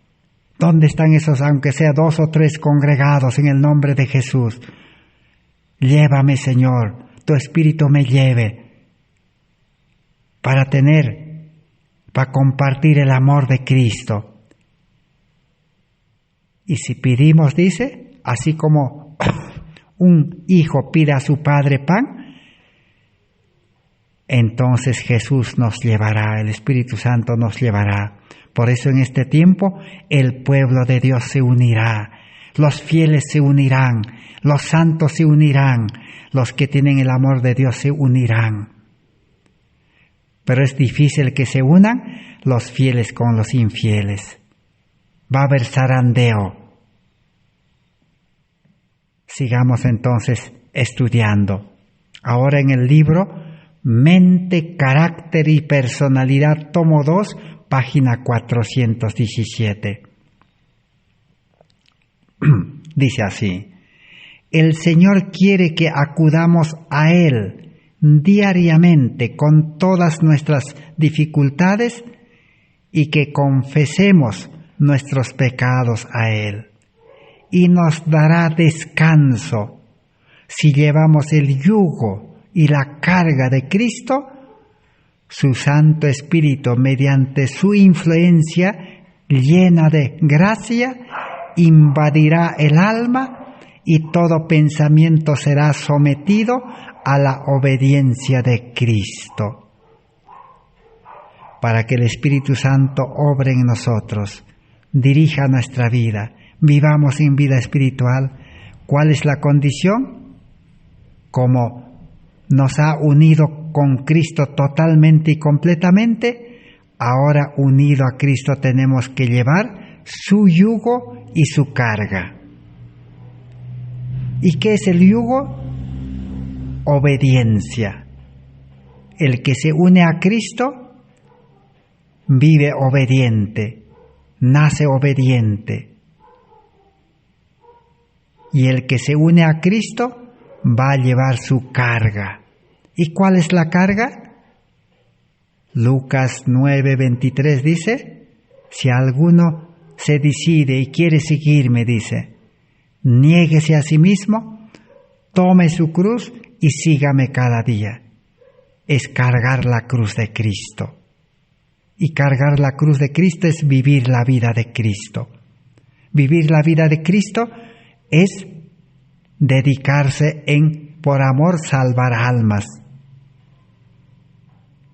¿Dónde están esos, aunque sea 2 o 3 congregados en el nombre de Jesús? Llévame, Señor, tu Espíritu me lleve para compartir el amor de Cristo. Y si pedimos, dice, así como un hijo pide a su padre pan, entonces Jesús nos llevará, el Espíritu Santo nos llevará. Por eso en este tiempo el pueblo de Dios se unirá, los fieles se unirán, los santos se unirán, los que tienen el amor de Dios se unirán. Pero es difícil que se unan los fieles con los infieles. Va a haber zarandeo. Sigamos entonces estudiando. Ahora en el libro Mente, Carácter y Personalidad, tomo 2, página 417. Dice así: el Señor quiere que acudamos a Él diariamente con todas nuestras dificultades y que confesemos nuestros pecados a Él. Y nos dará descanso si llevamos el yugo y la carga de Cristo. Su Santo Espíritu, mediante su influencia llena de gracia, invadirá el alma y todo pensamiento será sometido a la obediencia de Cristo. Para que el Espíritu Santo obre en nosotros, dirija nuestra vida, vivamos en vida espiritual. ¿Cuál es la condición? Como nos ha unido con Cristo totalmente y completamente, ahora unido a Cristo tenemos que llevar su yugo y su carga. ¿Y qué es el yugo? Obediencia. El que se une a Cristo vive obediente, nace obediente. Y el que se une a Cristo va a llevar su carga. ¿Y cuál es la carga? Lucas 9:23 dice: si alguno se decide y quiere seguirme, dice, niéguese a sí mismo, tome su cruz y sígame cada día. Es cargar la cruz de Cristo. Y cargar la cruz de Cristo es vivir la vida de Cristo. Vivir la vida de Cristo es dedicarse en, por amor, salvar almas,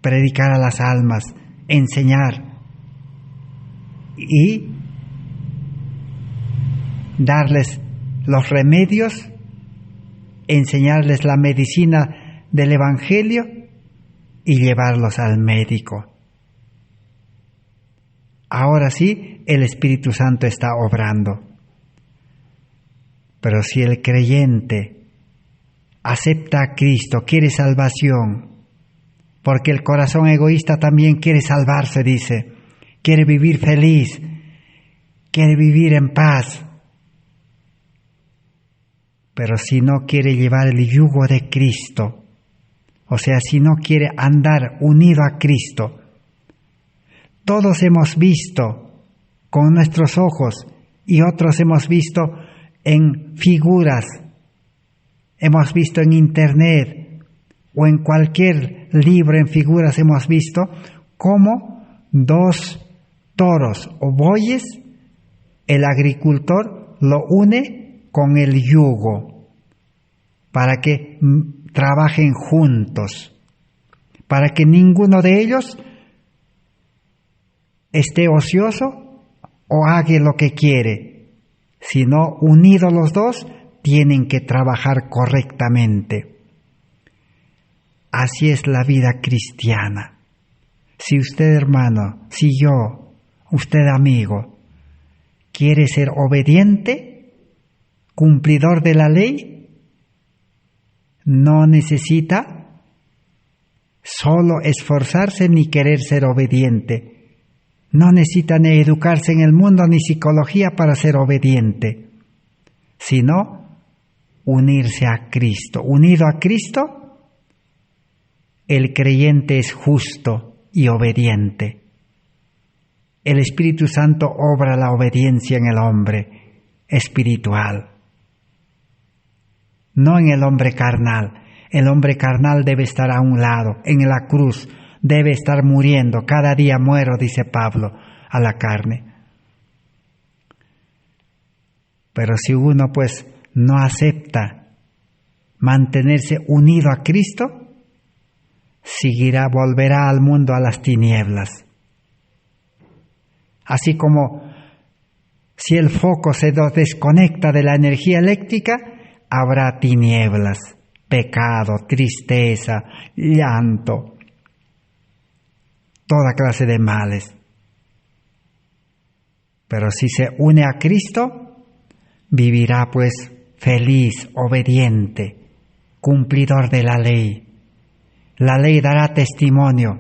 predicar a las almas, enseñar y darles los remedios, enseñarles la medicina del Evangelio y llevarlos al médico. Ahora sí, el Espíritu Santo está obrando. Pero si el creyente acepta a Cristo, quiere salvación, porque el corazón egoísta también quiere salvarse, dice, quiere vivir feliz, quiere vivir en paz. Pero si no quiere llevar el yugo de Cristo, o sea, si no quiere andar unido a Cristo, todos hemos visto con nuestros ojos y otros hemos visto en figuras, hemos visto en internet o en cualquier libro en figuras, hemos visto cómo 2 toros o bueyes, el agricultor lo une con el yugo para que trabajen juntos, para que ninguno de ellos esté ocioso o haga lo que quiere, sino unidos los dos, tienen que trabajar correctamente. Así es la vida cristiana. Si usted, hermano, si yo, usted, amigo, quiere ser obediente, cumplidor de la ley, no necesita solo esforzarse ni querer ser obediente. No necesita ni educarse en el mundo ni psicología para ser obediente, sino unirse a Cristo. Unido a Cristo, el creyente es justo y obediente. El Espíritu Santo obra la obediencia en el hombre espiritual, no en el hombre carnal. El hombre carnal debe estar a un lado, en la cruz, debe estar muriendo. Cada día muero, dice Pablo, a la carne. Pero si uno pues no acepta mantenerse unido a Cristo, volverá al mundo, a las tinieblas. Así como si el foco se desconecta de la energía eléctrica, habrá tinieblas, pecado, tristeza, llanto, toda clase de males. Pero si se une a Cristo, vivirá pues feliz, obediente, cumplidor de la ley. La ley dará testimonio,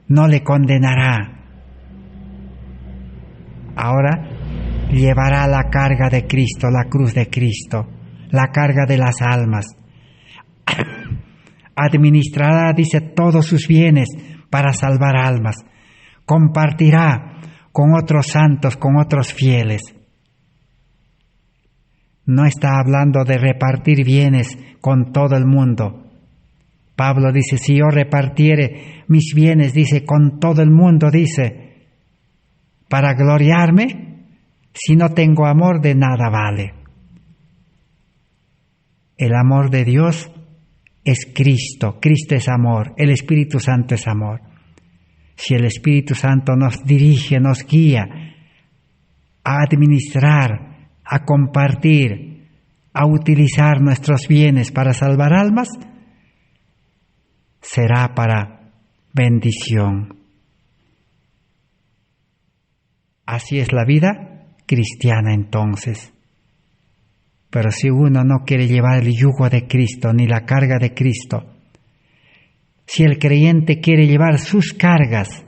no le condenará. Ahora llevará la carga de Cristo, la cruz de Cristo, la carga de las almas. Administrará, dice, todos sus bienes para salvar almas. Compartirá con otros santos, con otros fieles. No está hablando de repartir bienes con todo el mundo. Pablo dice, si yo repartiere mis bienes, dice, con todo el mundo, dice, para gloriarme, si no tengo amor, de nada vale. El amor de Dios es Cristo. Cristo es amor. El Espíritu Santo es amor. Si el Espíritu Santo nos dirige, nos guía a administrar, a compartir, a utilizar nuestros bienes para salvar almas, será para bendición. Así es la vida cristiana entonces. Pero si uno no quiere llevar el yugo de Cristo ni la carga de Cristo, si el creyente quiere llevar sus cargas,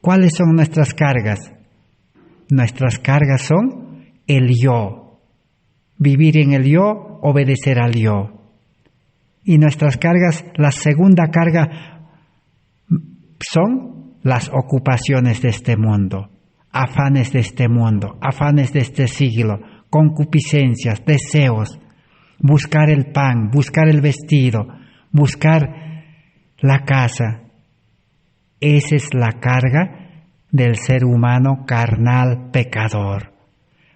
¿cuáles son nuestras cargas? Nuestras cargas son el yo. Vivir en el yo, obedecer al yo. Y nuestras cargas, la segunda carga, son las ocupaciones de este mundo, afanes de este mundo, afanes de este siglo, concupiscencias, deseos, buscar el pan, buscar el vestido, buscar la casa. Esa es la carga del ser humano carnal pecador.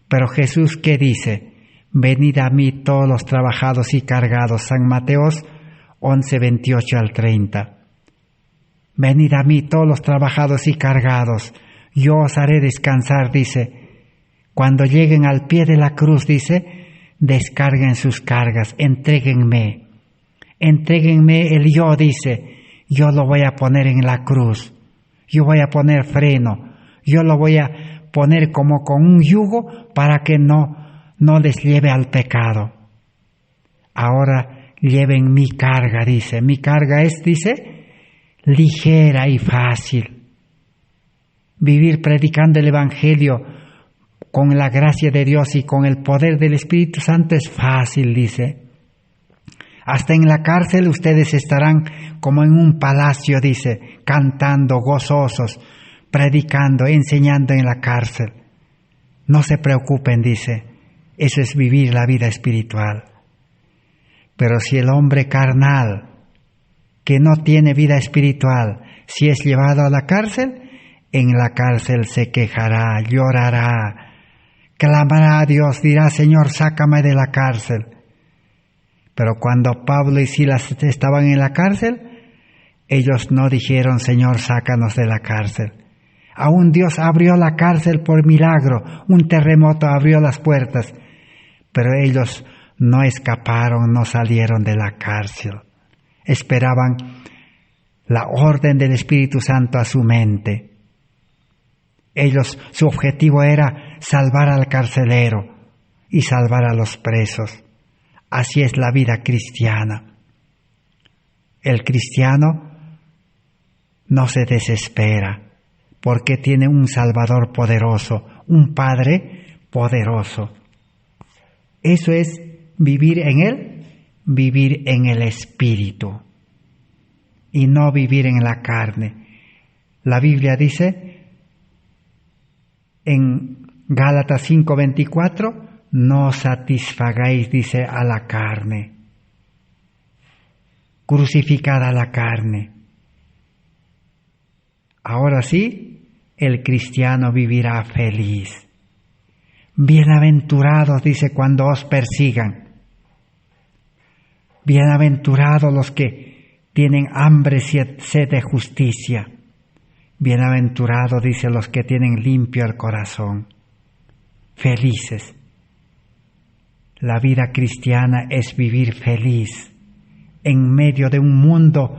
Pero Jesús, ¿qué dice? Venid a mí todos los trabajados y cargados. San Mateo 11, 28 al 30. Venid a mí todos los trabajados y cargados, yo os haré descansar, dice. Cuando lleguen al pie de la cruz, dice, descarguen sus cargas, entréguenme el yo, dice, yo lo voy a poner en la cruz, yo voy a poner freno, yo lo voy a poner como con un yugo para que no les lleve al pecado. Ahora lleven mi carga, dice, mi carga es, dice, ligera y fácil. Vivir predicando el Evangelio con la gracia de Dios y con el poder del Espíritu Santo es fácil, dice. Hasta en la cárcel ustedes estarán como en un palacio, dice, cantando, gozosos, predicando, enseñando en la cárcel. No se preocupen, dice, eso es vivir la vida espiritual. Pero si el hombre carnal, que no tiene vida espiritual, si es llevado a la cárcel, en la cárcel se quejará, llorará, clamará a Dios, dirá, Señor, sácame de la cárcel. Pero cuando Pablo y Silas estaban en la cárcel, ellos no dijeron, Señor, sácanos de la cárcel. Aún Dios abrió la cárcel por milagro, un terremoto abrió las puertas, pero ellos no escaparon, no salieron de la cárcel. Esperaban la orden del Espíritu Santo a su mente. Su objetivo era salvar al carcelero y salvar a los presos. Así es la vida cristiana. El cristiano no se desespera porque tiene un Salvador poderoso, un Padre poderoso. Eso es vivir en Él, vivir en el Espíritu y no vivir en la carne. La Biblia dice en Gálatas 5:24, no satisfagáis, dice, a la carne. Crucificad a la carne. Ahora sí, el cristiano vivirá feliz. Bienaventurados, dice, cuando os persigan. Bienaventurados los que tienen hambre y sed de justicia. Bienaventurados, dice, los que tienen limpio el corazón. Felices. La vida cristiana es vivir feliz en medio de un mundo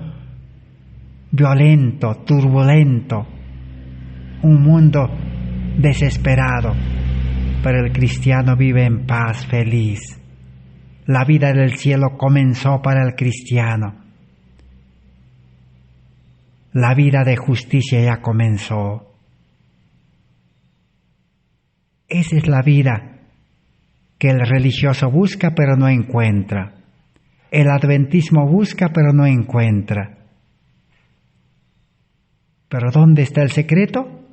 violento, turbulento, un mundo desesperado, pero el cristiano vive en paz, feliz. La vida del cielo comenzó para el cristiano. La vida de justicia ya comenzó. Esa es la vida que el religioso busca pero no encuentra. El adventismo busca pero no encuentra. ¿Pero dónde está el secreto?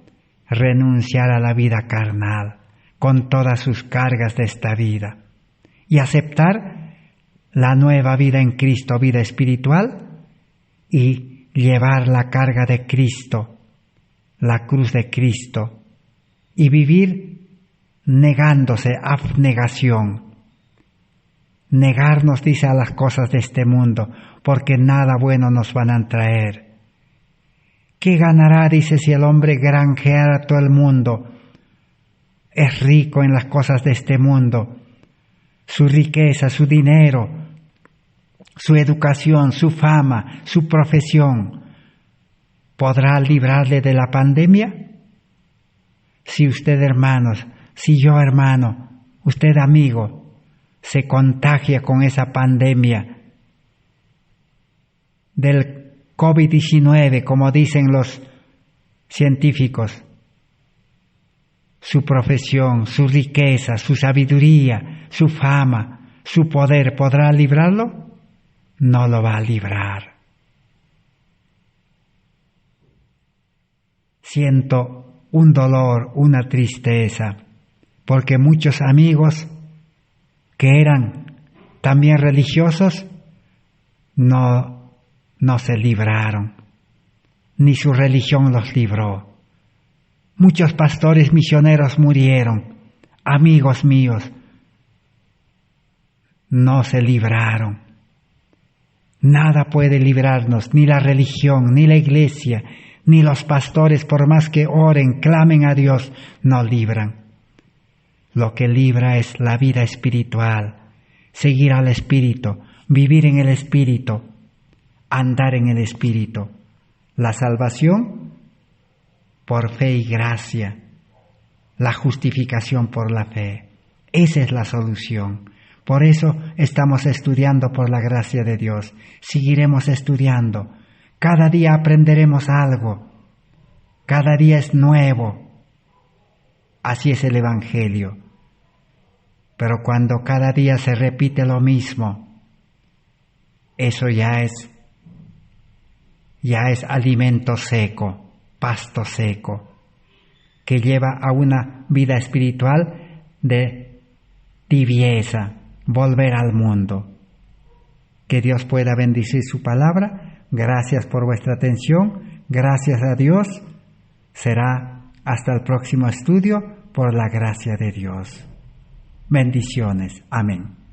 Renunciar a la vida carnal, con todas sus cargas de esta vida, y aceptar la nueva vida en Cristo, vida espiritual, y llevar la carga de Cristo, la cruz de Cristo, y vivir negándose, abnegación. Negarnos, dice, a las cosas de este mundo, porque nada bueno nos van a traer. ¿Qué ganará, dice, si el hombre granjeara todo el mundo? Es rico en las cosas de este mundo. Su riqueza, su dinero, su educación, su fama, su profesión, ¿podrá librarle de la pandemia? Si usted, hermanos, si yo, hermano, usted, amigo, se contagia con esa pandemia del COVID-19, como dicen los científicos, su profesión, su riqueza, su sabiduría, su fama, su poder, ¿podrá librarlo? No lo va a librar. Siento un dolor, una tristeza, porque muchos amigos que eran también religiosos no se libraron, ni su religión los libró. Muchos pastores misioneros murieron, amigos míos, no se libraron. Nada puede librarnos, ni la religión, ni la iglesia, ni los pastores, por más que oren, clamen a Dios, no libran. Lo que libra es la vida espiritual, seguir al Espíritu, vivir en el Espíritu, andar en el Espíritu. La salvación por fe y gracia, la justificación por la fe. Esa es la solución. Por eso estamos estudiando por la gracia de Dios. Seguiremos estudiando. Cada día aprenderemos algo. Cada día es nuevo. Así es el Evangelio. Pero cuando cada día se repite lo mismo, eso ya es alimento seco, pasto seco, que lleva a una vida espiritual de tibieza, volver al mundo. Que Dios pueda bendecir su palabra. Gracias por vuestra atención. Gracias a Dios. Será hasta el próximo estudio por la gracia de Dios. Bendiciones. Amén.